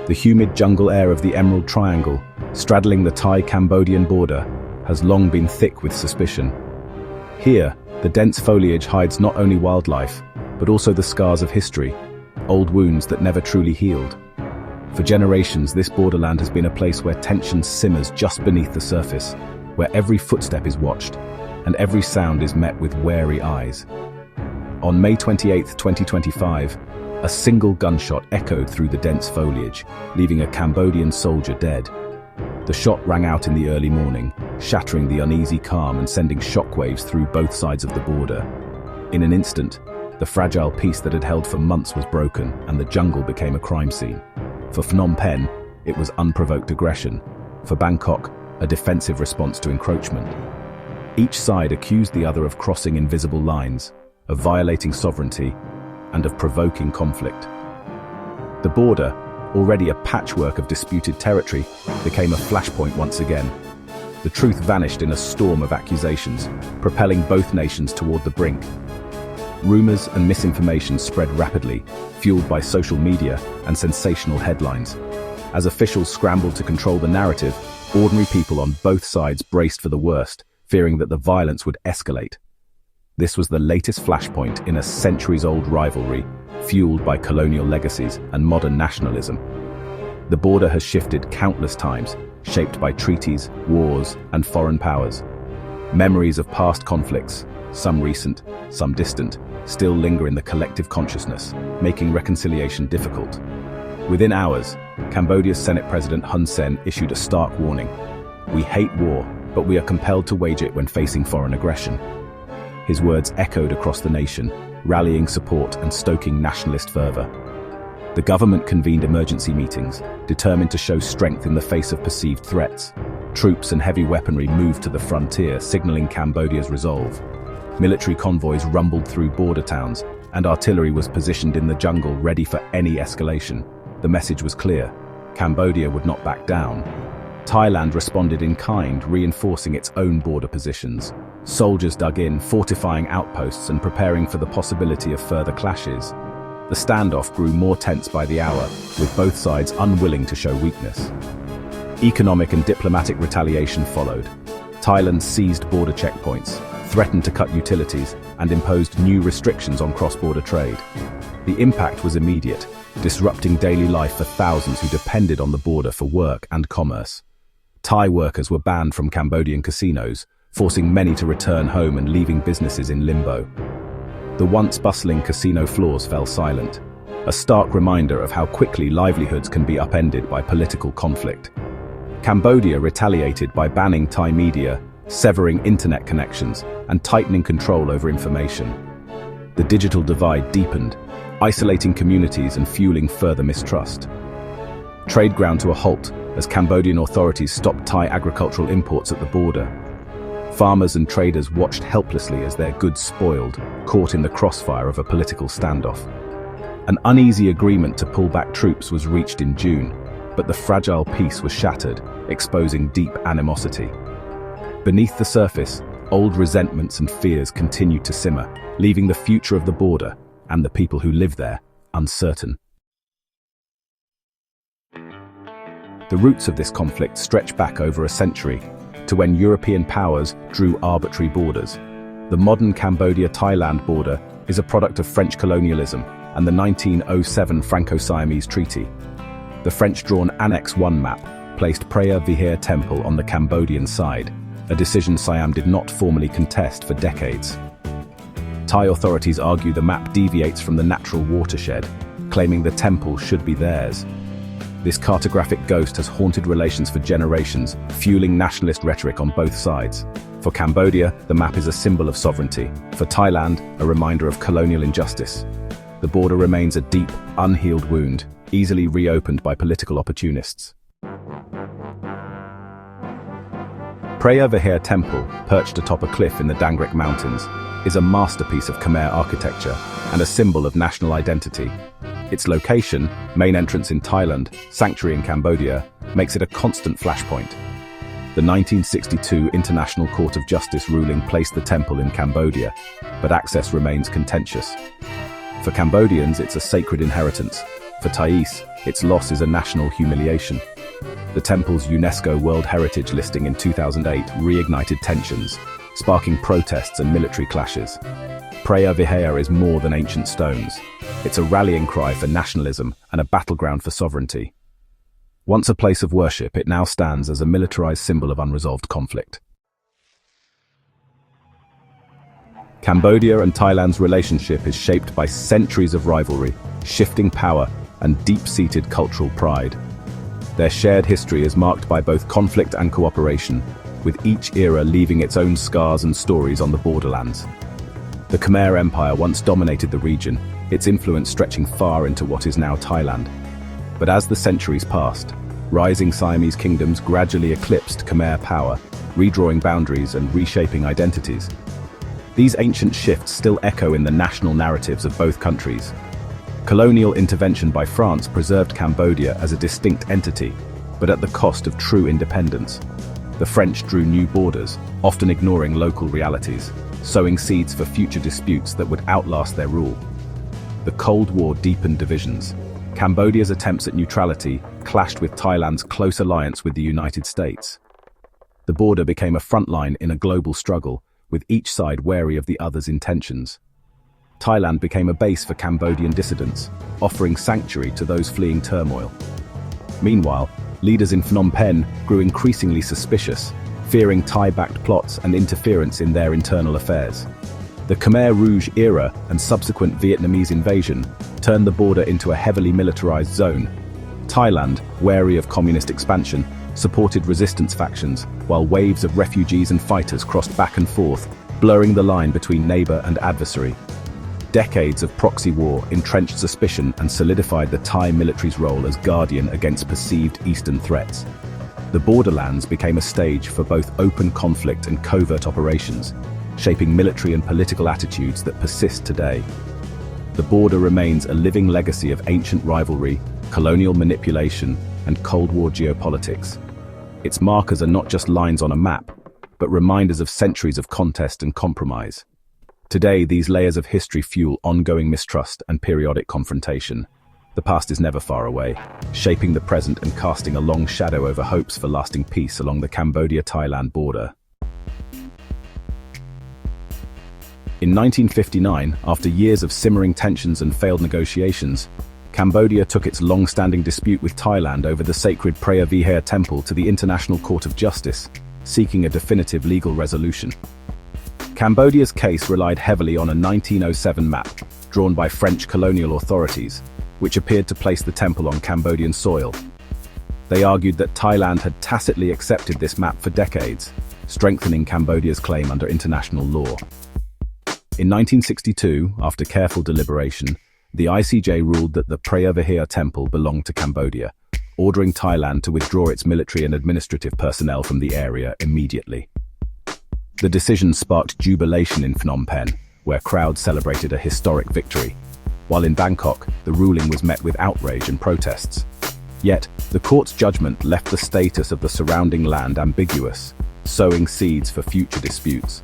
The humid jungle air of the Emerald Triangle, straddling the Thai-Cambodian border, has long been thick with suspicion. Here, the dense foliage hides not only wildlife, but also the scars of history, old wounds that never truly healed. For generations, this borderland has been a place where tension simmers just beneath the surface, where every footstep is watched, and every sound is met with wary eyes. On May 28, 2025, a single gunshot echoed through the dense foliage, leaving a Cambodian soldier dead. The shot rang out in the early morning, shattering the uneasy calm and sending shockwaves through both sides of the border. In an instant, the fragile peace that had held for months was broken, and the jungle became a crime scene. For Phnom Penh, it was unprovoked aggression. For Bangkok, a defensive response to encroachment. Each side accused the other of crossing invisible lines, of violating sovereignty, and of provoking conflict. The border, already a patchwork of disputed territory, became a flashpoint once again. The truth vanished in a storm of accusations, propelling both nations toward the brink. Rumors and misinformation spread rapidly, fueled by social media and sensational headlines. As officials scrambled to control the narrative, ordinary people on both sides braced for the worst, fearing that the violence would escalate. This was the latest flashpoint in a centuries-old rivalry, fueled by colonial legacies and modern nationalism. The border has shifted countless times, shaped by treaties, wars, and foreign powers. Memories of past conflicts, some recent, some distant, still linger in the collective consciousness, making reconciliation difficult. Within hours, Cambodia's Senate President Hun Sen issued a stark warning. "We hate war, but we are compelled to wage it when facing foreign aggression." His words echoed across the nation, rallying support and stoking nationalist fervor. The government convened emergency meetings, determined to show strength in the face of perceived threats. Troops and heavy weaponry moved to the frontier, signaling Cambodia's resolve. Military convoys rumbled through border towns, and artillery was positioned in the jungle ready for any escalation. The message was clear: Cambodia would not back down. Thailand responded in kind, reinforcing its own border positions. Soldiers dug in, fortifying outposts and preparing for the possibility of further clashes. The standoff grew more tense by the hour, with both sides unwilling to show weakness. Economic and diplomatic retaliation followed. Thailand seized border checkpoints, threatened to cut utilities, and imposed new restrictions on cross-border trade. The impact was immediate, disrupting daily life for thousands who depended on the border for work and commerce. Thai workers were banned from Cambodian casinos, forcing many to return home and leaving businesses in limbo. The once bustling casino floors fell silent, a stark reminder of how quickly livelihoods can be upended by political conflict. Cambodia retaliated by banning Thai media, severing internet connections, and tightening control over information. The digital divide deepened, isolating communities and fueling further mistrust. Trade ground to a halt as Cambodian authorities stopped Thai agricultural imports at the border. Farmers and traders watched helplessly as their goods spoiled, caught in the crossfire of a political standoff. An uneasy agreement to pull back troops was reached in June, but the fragile peace was shattered, exposing deep animosity. Beneath the surface, old resentments and fears continued to simmer, leaving the future of the border and the people who live there uncertain. The roots of this conflict stretch back over a century, to when European powers drew arbitrary borders. The modern Cambodia-Thailand border is a product of French colonialism and the 1907 Franco-Siamese Treaty. The French-drawn Annex I map placed Preah Vihear Temple on the Cambodian side, a decision Siam did not formally contest for decades. Thai authorities argue the map deviates from the natural watershed, claiming the temple should be theirs. This cartographic ghost has haunted relations for generations, fueling nationalist rhetoric on both sides. For Cambodia, the map is a symbol of sovereignty. For Thailand, a reminder of colonial injustice. The border remains a deep, unhealed wound, easily reopened by political opportunists. Preah Vihear Temple, perched atop a cliff in the Dangrek Mountains, is a masterpiece of Khmer architecture and a symbol of national identity. Its location, main entrance in Thailand, sanctuary in Cambodia, makes it a constant flashpoint. The 1962 International Court of Justice ruling placed the temple in Cambodia, but access remains contentious. For Cambodians, it's a sacred inheritance, For Thais, its loss is a national humiliation. The temple's UNESCO World Heritage listing in 2008 reignited tensions, sparking protests and military clashes. Preah Vihear is more than ancient stones. It's a rallying cry for nationalism and a battleground for sovereignty. Once a place of worship, it now stands as a militarized symbol of unresolved conflict. Cambodia and Thailand's relationship is shaped by centuries of rivalry, shifting power, and deep-seated cultural pride. Their shared history is marked by both conflict and cooperation, with each era leaving its own scars and stories on the borderlands. The Khmer Empire once dominated the region, its influence stretching far into what is now Thailand. But as the centuries passed, rising Siamese kingdoms gradually eclipsed Khmer power, redrawing boundaries and reshaping identities. These ancient shifts still echo in the national narratives of both countries. Colonial intervention by France preserved Cambodia as a distinct entity, but at the cost of true independence. The French drew new borders, often ignoring local realities, sowing seeds for future disputes that would outlast their rule. The Cold War deepened divisions. Cambodia's attempts at neutrality clashed with Thailand's close alliance with the United States. The border became a front line in a global struggle, with each side wary of the other's intentions. Thailand became a base for Cambodian dissidents, offering sanctuary to those fleeing turmoil. Meanwhile, leaders in Phnom Penh grew increasingly suspicious, fearing Thai-backed plots and interference in their internal affairs. The Khmer Rouge era and subsequent Vietnamese invasion turned the border into a heavily militarized zone. Thailand, wary of communist expansion, supported resistance factions, while waves of refugees and fighters crossed back and forth, blurring the line between neighbor and adversary. Decades of proxy war entrenched suspicion and solidified the Thai military's role as guardian against perceived Eastern threats. The borderlands became a stage for both open conflict and covert operations, shaping military and political attitudes that persist today. The border remains a living legacy of ancient rivalry, colonial manipulation, and Cold War geopolitics. Its markers are not just lines on a map, but reminders of centuries of contest and compromise. Today, these layers of history fuel ongoing mistrust and periodic confrontation. The past is never far away, shaping the present and casting a long shadow over hopes for lasting peace along the Cambodia-Thailand border. In 1959, after years of simmering tensions and failed negotiations, Cambodia took its long-standing dispute with Thailand over the sacred Preah Vihear temple to the International Court of Justice, seeking a definitive legal resolution. Cambodia's case relied heavily on a 1907 map, drawn by French colonial authorities, which appeared to place the temple on Cambodian soil. They argued that Thailand had tacitly accepted this map for decades, strengthening Cambodia's claim under international law. In 1962, after careful deliberation, the ICJ ruled that the Preah Vihear temple belonged to Cambodia, ordering Thailand to withdraw its military and administrative personnel from the area immediately. The decision sparked jubilation in Phnom Penh, where crowds celebrated a historic victory, while in Bangkok, the ruling was met with outrage and protests. Yet, the court's judgment left the status of the surrounding land ambiguous, sowing seeds for future disputes.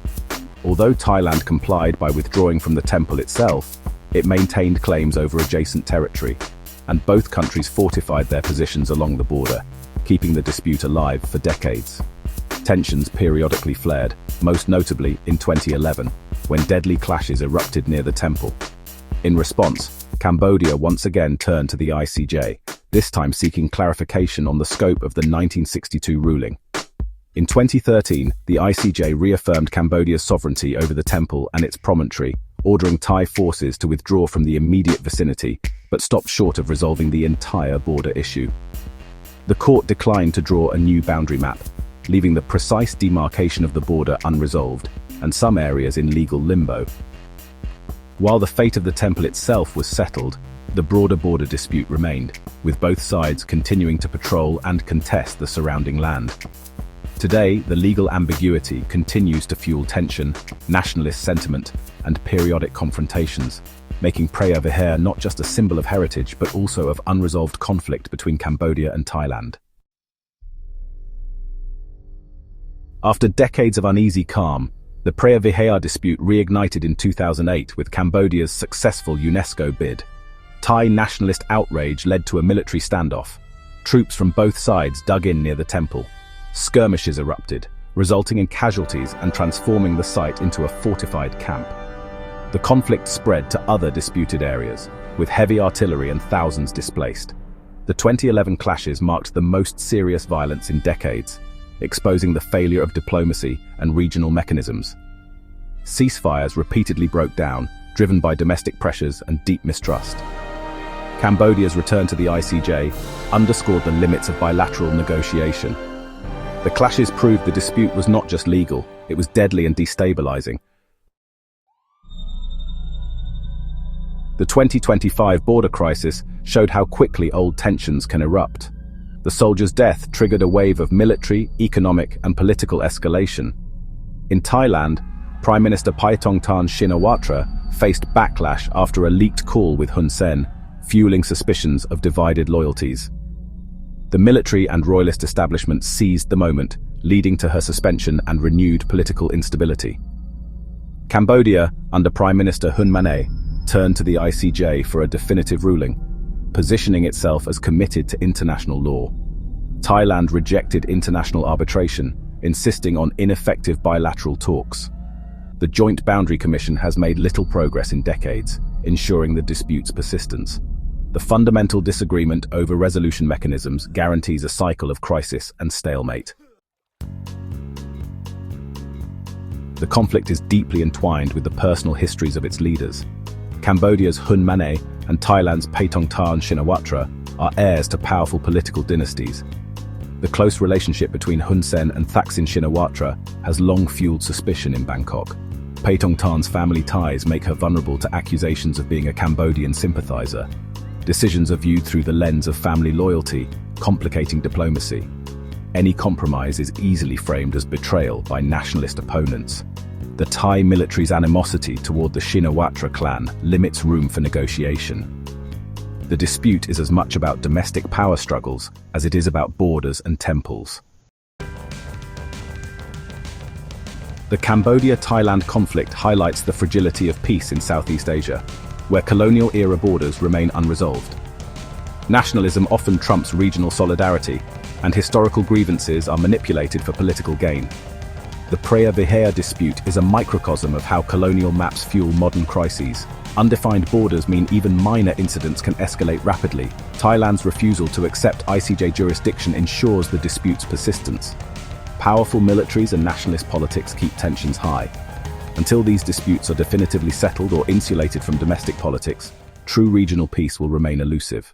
Although Thailand complied by withdrawing from the temple itself, it maintained claims over adjacent territory, and both countries fortified their positions along the border, keeping the dispute alive for decades. Tensions periodically flared, most notably in 2011, when deadly clashes erupted near the temple. In response, Cambodia once again turned to the ICJ, this time seeking clarification on the scope of the 1962 ruling. In 2013, the ICJ reaffirmed Cambodia's sovereignty over the temple and its promontory, ordering Thai forces to withdraw from the immediate vicinity, but stopped short of resolving the entire border issue. The court declined to draw a new boundary map, leaving the precise demarcation of the border unresolved, and some areas in legal limbo. While the fate of the temple itself was settled, the broader border dispute remained, with both sides continuing to patrol and contest the surrounding land. Today, the legal ambiguity continues to fuel tension, nationalist sentiment, and periodic confrontations, making Preah Vihear not just a symbol of heritage but also of unresolved conflict between Cambodia and Thailand. After decades of uneasy calm, the Preah Vihear dispute reignited in 2008 with Cambodia's successful UNESCO bid. Thai nationalist outrage led to a military standoff. Troops from both sides dug in near the temple. Skirmishes erupted, resulting in casualties and transforming the site into a fortified camp. The conflict spread to other disputed areas, with heavy artillery and thousands displaced. The 2011 clashes marked the most serious violence in decades, exposing the failure of diplomacy and regional mechanisms. Ceasefires repeatedly broke down, driven by domestic pressures and deep mistrust. Cambodia's return to the ICJ underscored the limits of bilateral negotiation. The clashes proved the dispute was not just legal, it was deadly and destabilizing. The 2025 border crisis showed how quickly old tensions can erupt. The soldier's death triggered a wave of military, economic, and political escalation. In Thailand, Prime Minister Paetongtarn Shinawatra faced backlash after a leaked call with Hun Sen, fueling suspicions of divided loyalties. The military and royalist establishment seized the moment, leading to her suspension and renewed political instability. Cambodia, under Prime Minister Hun Sen, turned to the ICJ for a definitive ruling, positioning itself as committed to international law. Thailand rejected international arbitration, insisting on ineffective bilateral talks. The Joint Boundary Commission has made little progress in decades, ensuring the dispute's persistence. The fundamental disagreement over resolution mechanisms guarantees a cycle of crisis and stalemate. The conflict is deeply entwined with the personal histories of its leaders. Cambodia's Hun Sen and Thailand's Paetongtarn Shinawatra are heirs to powerful political dynasties. The close relationship between Hun Sen and Thaksin Shinawatra has long fueled suspicion in Bangkok. Paetongtarn's family ties make her vulnerable to accusations of being a Cambodian sympathizer. Decisions are viewed through the lens of family loyalty, complicating diplomacy. Any compromise is easily framed as betrayal by nationalist opponents. The Thai military's animosity toward the Shinawatra clan limits room for negotiation. The dispute is as much about domestic power struggles as it is about borders and temples. The Cambodia-Thailand conflict highlights the fragility of peace in Southeast Asia, where colonial-era borders remain unresolved. Nationalism often trumps regional solidarity, and historical grievances are manipulated for political gain. The Preah Vihear dispute is a microcosm of how colonial maps fuel modern crises. Undefined borders mean even minor incidents can escalate rapidly. Thailand's refusal to accept ICJ jurisdiction ensures the dispute's persistence. Powerful militaries and nationalist politics keep tensions high. Until these disputes are definitively settled or insulated from domestic politics, true regional peace will remain elusive.